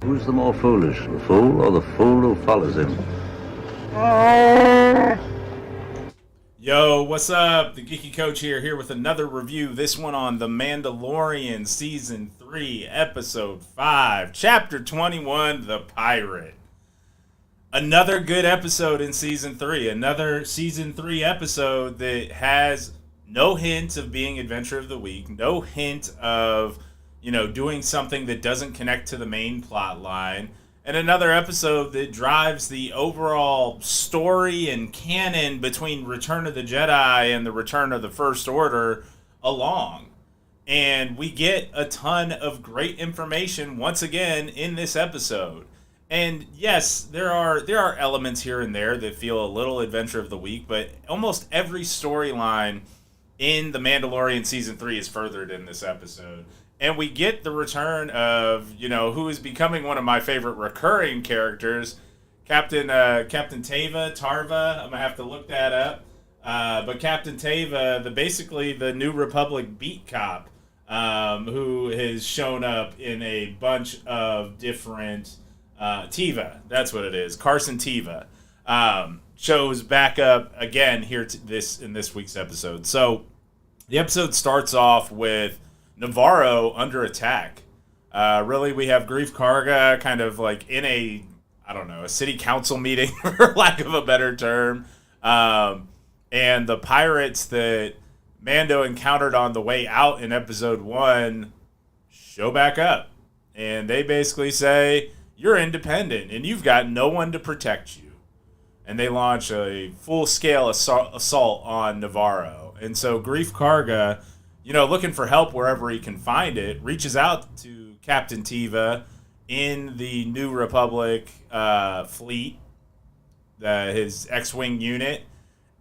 Who's the more foolish, the fool or the fool who follows him? Yo, what's up? The Geeky Coach here with another review. This one on The Mandalorian Season 3, Episode 5, Chapter 21, The Pirate. Another good episode in Season 3. Another Season 3 episode that has no hint of being Adventure of the Week. No hint of, doing something that doesn't connect to the main plot line. And another episode that drives the overall story and canon between Return of the Jedi and the Return of the First Order along. And we get a ton of great information once again in this episode. And yes, there are elements here and there that feel a little Adventure of the Week, but almost every storyline in The Mandalorian Season 3 is furthered in this episode. And we get the return of, who is becoming one of my favorite recurring characters, Captain Tarva. I'm going to have to look that up. But Captain Tava, basically the New Republic beat cop, who has shown up in a bunch of different... Tiva, that's what it is. Carson Tiva shows back up again here in this week's episode. So the episode starts off with Navarro under attack. Really, we have Greef Karga kind of like in a city council meeting, for lack of a better term. And the pirates that Mando encountered on the way out in episode 1 show back up. And they basically say, you're independent and you've got no one to protect you. And they launch a full-scale assault on Navarro. And so Greef Karga, looking for help wherever he can find it, reaches out to Captain Tiva in the New Republic fleet, his X-Wing unit.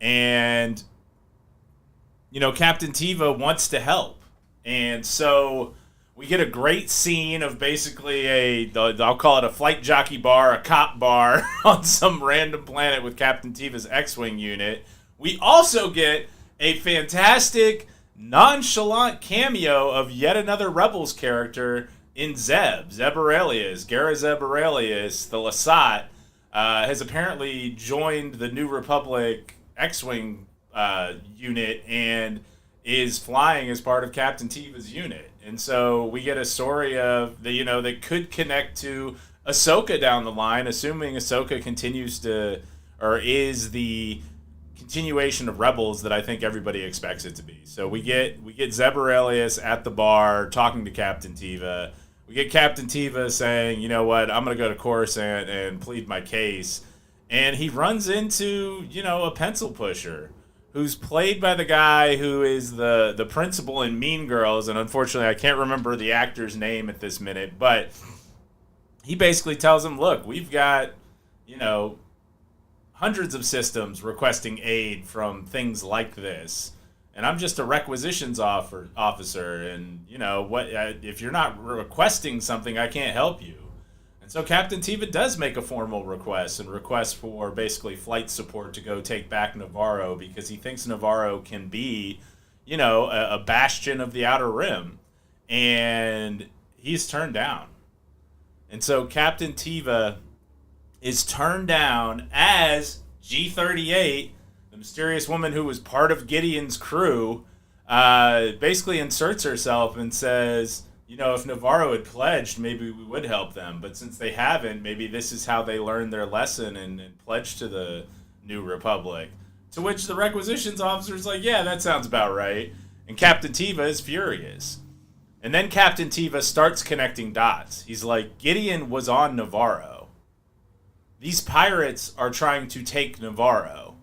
And, Captain Tiva wants to help. And so we get a great scene of basically I'll call it a flight jockey bar, a cop bar on some random planet with Captain Tiva's X-Wing unit. We also get a fantastic, nonchalant cameo of yet another Rebels character in Zeb Aurelius. Gara Zeb Aurelius, the Lasat, has apparently joined the New Republic X-Wing unit and is flying as part of Captain Tiva's unit. And so we get a story of that could connect to Ahsoka down the line, assuming Ahsoka continues to, or is the continuation of Rebels that I think everybody expects it to be. So we get Zeb Aurelius at the bar talking to Captain Tiva. We get Captain Tiva saying, you know what, I'm going to go to Coruscant and plead my case. And he runs into, a pencil pusher who's played by the guy who is the principal in Mean Girls, and unfortunately I can't remember the actor's name at this minute, but he basically tells him, look, we've got, hundreds of systems requesting aid from things like this, and I'm just a requisitions officer, and, if you're not requesting something, I can't help you. And so Captain Tiva does make a formal request and requests for basically flight support to go take back Navarro because he thinks Navarro can be, a bastion of the Outer Rim. And he's turned down. And so Captain Tiva is turned down as G38, the mysterious woman who was part of Gideon's crew, basically inserts herself and says, if Navarro had pledged, maybe we would help them. But since they haven't, maybe this is how they learned their lesson and pledged to the New Republic. To which the requisitions officer's like, yeah, that sounds about right. And Captain Tiva is furious. And then Captain Tiva starts connecting dots. He's like, Gideon was on Navarro. These pirates are trying to take Navarro.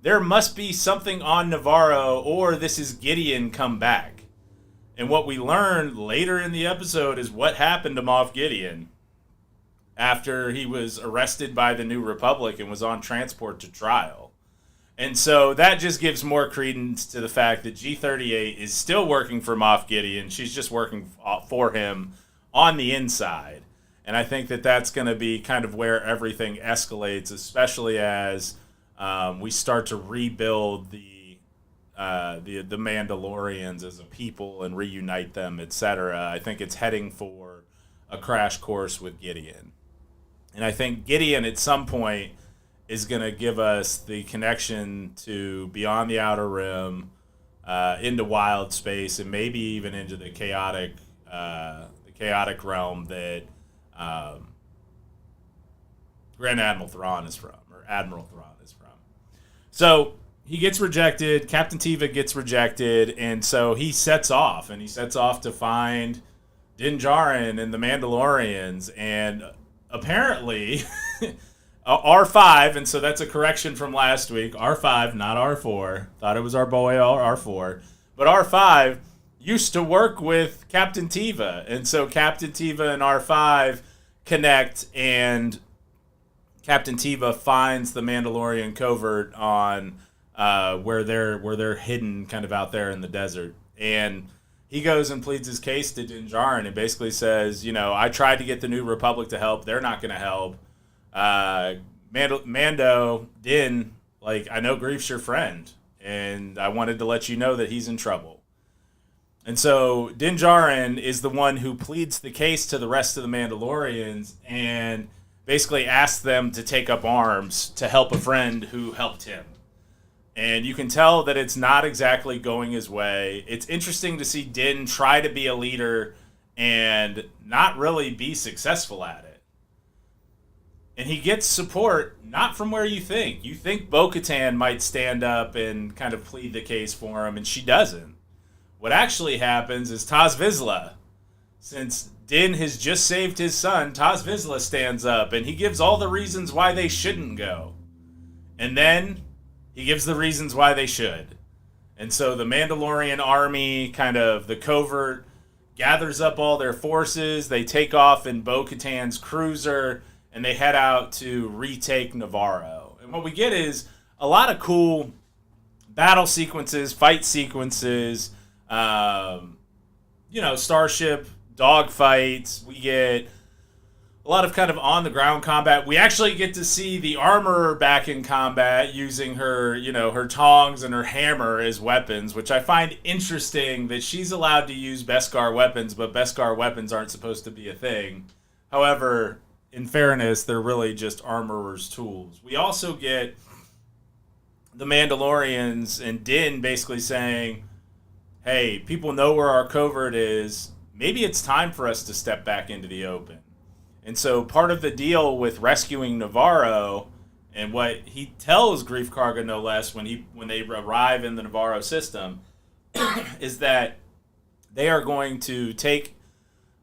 There must be something on Navarro, or this is Gideon come back. And what we learn later in the episode is what happened to Moff Gideon after he was arrested by the New Republic and was on transport to trial. And so that just gives more credence to the fact that G38 is still working for Moff Gideon. She's just working for him on the inside. And I think that that's going to be kind of where everything escalates, especially as we start to rebuild the Mandalorians as a people and reunite them, etc. I think it's heading for a crash course with Gideon. And I think Gideon at some point is going to give us the connection to Beyond the Outer Rim, into wild space, and maybe even into the chaotic realm that Grand Admiral Thrawn is from, or Admiral Thrawn is from. So he gets rejected. Captain Teva gets rejected, and so he sets off to find Din Djarin and the Mandalorians, and apparently R5, and so that's a correction from last week. R5, not R4. Thought it was our boy R4. But R5 used to work with Captain Teva, and so Captain Teva and R5 connect, and Captain Teva finds the Mandalorian covert on where they're hidden, kind of out there in the desert, and he goes and pleads his case to Din Djarin and basically says, I tried to get the New Republic to help. They're not going to help. Mando, Din, I know Grief's your friend, and I wanted to let you know that he's in trouble. And so Din Djarin is the one who pleads the case to the rest of the Mandalorians and basically asks them to take up arms to help a friend who helped him. And you can tell that it's not exactly going his way. It's interesting to see Din try to be a leader and not really be successful at it. And he gets support not from where you think. You think Bo-Katan might stand up and kind of plead the case for him, and she doesn't. What actually happens is Taz Vizsla, since Din has just saved his son, Taz Vizsla stands up and he gives all the reasons why they shouldn't go. And then he gives the reasons why they should. And so the Mandalorian army, kind of the covert, gathers up all their forces. They take off in Bo-Katan's cruiser, and they head out to retake Navarro. And what we get is a lot of cool battle sequences, fight sequences, starship dogfights. We get a lot of kind of on-the-ground combat. We actually get to see the armorer back in combat using her, her tongs and her hammer as weapons, which I find interesting that she's allowed to use Beskar weapons, but Beskar weapons aren't supposed to be a thing. However, in fairness, they're really just armorer's tools. We also get the Mandalorians and Din basically saying, hey, people know where our covert is. Maybe it's time for us to step back into the open. And so part of the deal with rescuing Navarro, and what he tells Greef Karga no less when they arrive in the Navarro system, is that they are going to take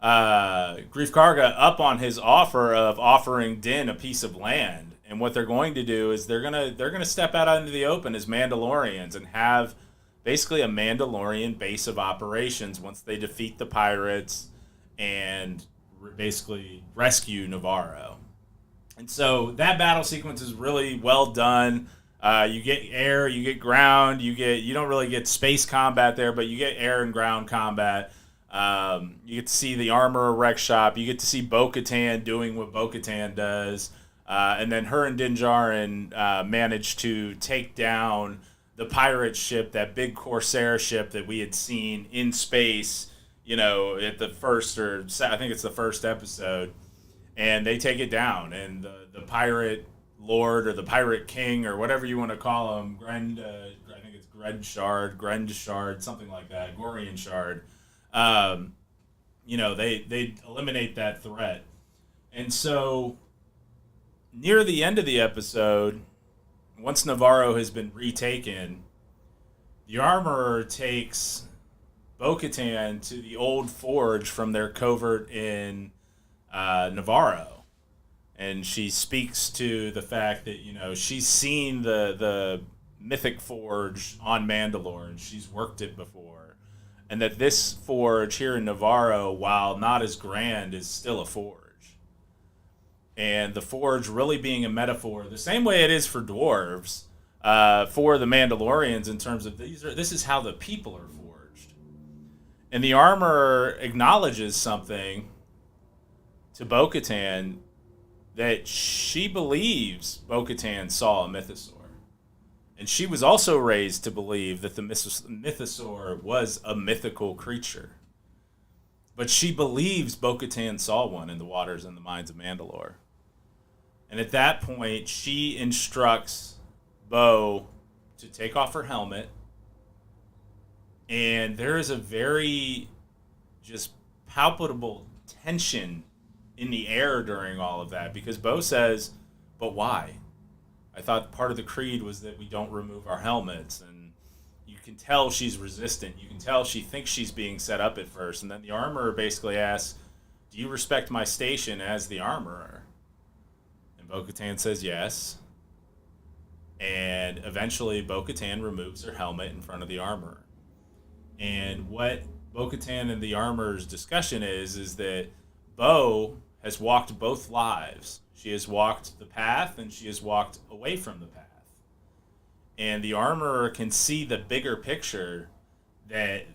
Greef Karga up on his offer of offering Din a piece of land. And what they're going to do is they're gonna step out into the open as Mandalorians and have basically a Mandalorian base of operations once they defeat the pirates and basically rescue Navarro. And so that battle sequence is really well done. You get air, you get ground, you don't really get space combat there, but you get air and ground combat. You get to see the armorer wreck shop. You get to see Bo-Katan doing what Bo-Katan does. And then her and Din Djarin manage to take down the pirate ship, that big Corsair ship that we had seen in space, at the first, or I think it's the first episode. And they take it down. And the pirate lord, or the pirate king, or whatever you want to call him, I think it's Grendshard, something like that, Gorian Shard. They eliminate that threat. And so near the end of the episode, once Navarro has been retaken, the armorer takes Bo-Katan to the old forge from their covert in Navarro. And she speaks to the fact that, she's seen the mythic forge on Mandalore, and she's worked it before. And that this forge here in Navarro, while not as grand, is still a forge. And the forge really being a metaphor, the same way it is for dwarves, for the Mandalorians, in terms of this is how the people are forged. And the armorer acknowledges something to Bo-Katan, that she believes Bo-Katan saw a mythosaur. And she was also raised to believe that the mythosaur was a mythical creature. But she believes Bo-Katan saw one in the waters and the mines of Mandalore. And at that point, she instructs Bo to take off her helmet. And there is a very just palpable tension in the air during all of that. Because Bo says, but why? I thought part of the creed was that we don't remove our helmets. And you can tell she's resistant. You can tell she thinks she's being set up at first. And then the armorer basically asks, do you respect my station as the armorer? And Bo-Katan says yes. And eventually Bo-Katan removes her helmet in front of the armorer. And what Bo-Katan and the armorer's discussion is that Bo has walked both lives. She has walked the path and she has walked away from the path. And the armorer can see the bigger picture that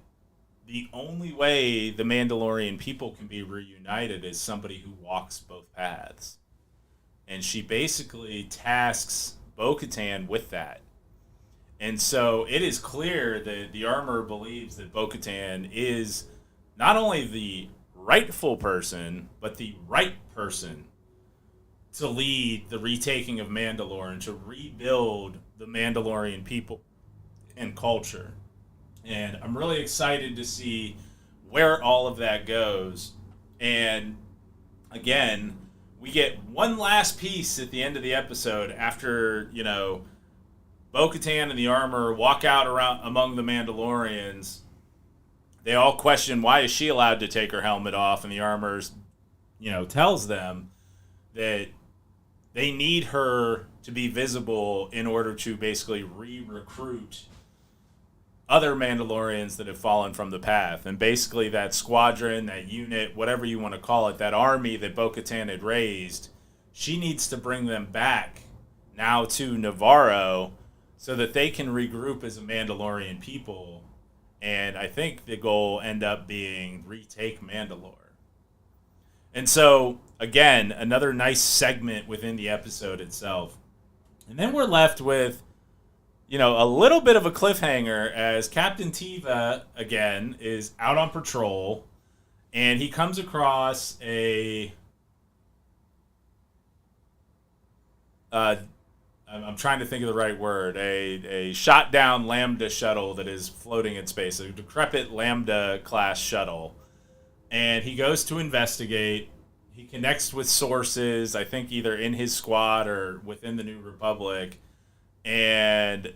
the only way the Mandalorian people can be reunited is somebody who walks both paths. And she basically tasks Bo-Katan with that. And so it is clear that the armorer believes that Bo-Katan is not only the rightful person, but the right person to lead the retaking of Mandalore and to rebuild the Mandalorian people and culture. And I'm really excited to see where all of that goes. And again, we get one last piece at the end of the episode after, Bo-Katan and the armorer walk out around among the Mandalorians. They all question, why is she allowed to take her helmet off? And the armorer, tells them that they need her to be visible in order to basically re-recruit other Mandalorians that have fallen from the path. And basically that squadron, that unit, whatever you want to call it, that army that Bo-Katan had raised, she needs to bring them back now to Navarro so that they can regroup as a Mandalorian people. And I think the goal end up being retake Mandalore. And so, again, another nice segment within the episode itself. And then we're left with, a little bit of a cliffhanger as Captain Teva, again, is out on patrol. And he comes across I'm trying to think of the right word, a shot down Lambda shuttle that is floating in space, a decrepit Lambda class shuttle. And he goes to investigate. He connects with sources, I think either in his squad or within the New Republic. And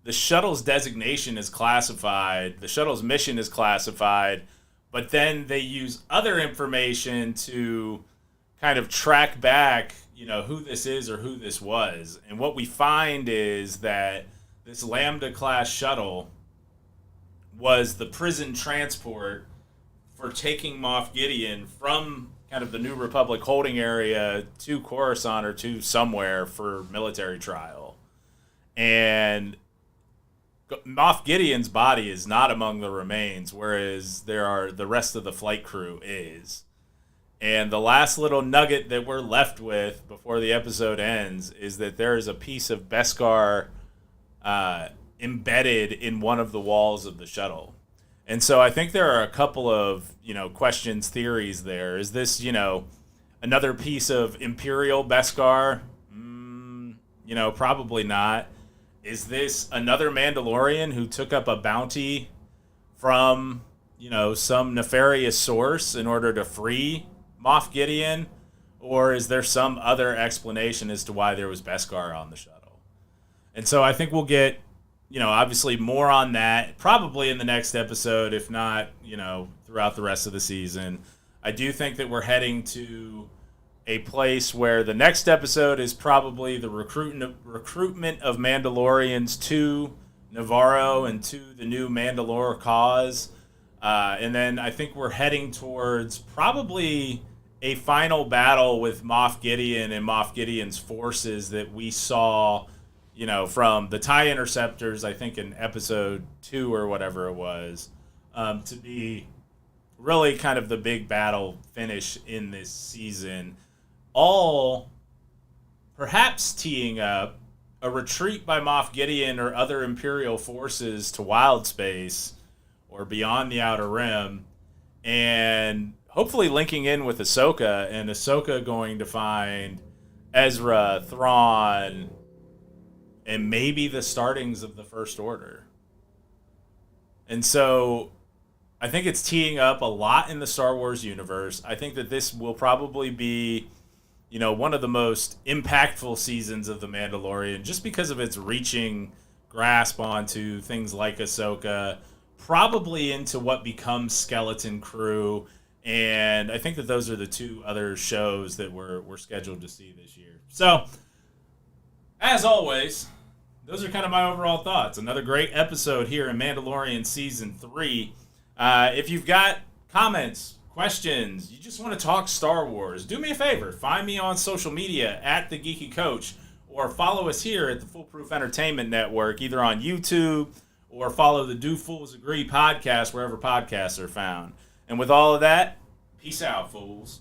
the shuttle's designation is classified. The shuttle's mission is classified. But then they use other information to kind of track back, who this is or who this was. And what we find is that this Lambda class shuttle was the prison transport for taking Moff Gideon from kind of the New Republic holding area to Coruscant or to somewhere for military trial. And Moff Gideon's body is not among the remains, whereas the rest of the flight crew is. And the last little nugget that we're left with before the episode ends is that there is a piece of Beskar embedded in one of the walls of the shuttle. And so I think there are a couple of, questions, theories there. Is this, another piece of Imperial Beskar? Probably not. Is this another Mandalorian who took up a bounty from, some nefarious source in order to free Moff Gideon? Or is there some other explanation as to why there was Beskar on the shuttle? And so I think we'll get, obviously more on that probably in the next episode, if not, throughout the rest of the season. I do think that we're heading to a place where the next episode is probably the recruitment of Mandalorians to Navarro and to the new Mandalore cause. And then I think we're heading towards probably a final battle with Moff Gideon and Moff Gideon's forces that we saw, from the TIE Interceptors, I think in episode 2 or whatever it was, to be really kind of the big battle finish in this season. All perhaps teeing up a retreat by Moff Gideon or other Imperial forces to wild space or beyond the Outer Rim, and hopefully linking in with Ahsoka, and Ahsoka going to find Ezra, Thrawn, and maybe the startings of the First Order. And so I think it's teeing up a lot in the Star Wars universe. I think that this will probably be, one of the most impactful seasons of The Mandalorian, just because of its reaching grasp onto things like Ahsoka, probably into what becomes Skeleton Crew, and I think that those are the two other shows that we're scheduled to see this year. So, as always, those are kind of my overall thoughts. Another great episode here in Mandalorian Season 3. If you've got comments, questions, you just want to talk Star Wars, do me a favor. Find me on social media at The Geeky Coach, or follow us here at the Foolproof Entertainment Network, either on YouTube or follow the Do Fools Agree podcast wherever podcasts are found. And with all of that, peace out, fools.